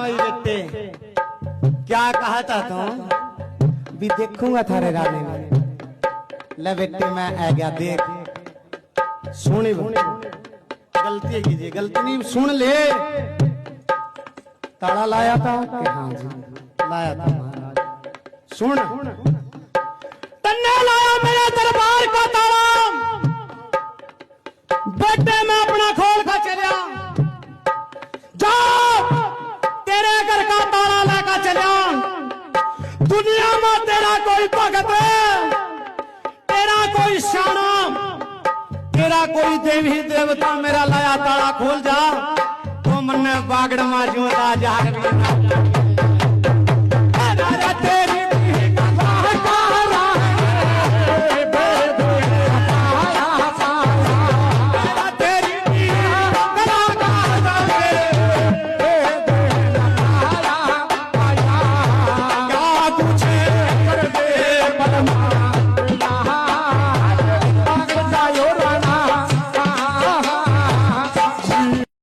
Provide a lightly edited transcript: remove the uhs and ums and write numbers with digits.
भाई बेटे क्या कहा था तू? भी देखूंगा थारे रानी में। ले बेटे मैं आ गया देख। सुनी गलती कीजिए, गलती नहीं सुन ले। ताला लाया था कि हाँ जी लाया था महाराज। सुन तन्ने लाया मेरे दरबार का ताला, बेटे मैं अपना खोल कर चलिया। जाओ तेरे घर का ताला लेकर चलिया। दुनिया में तेरा कोई भगत, तेरा कोई शाना, तेरा कोई देवी देवता मेरा लाया ताला खोल जा तो मन्ने बागड़ माजूदा जाग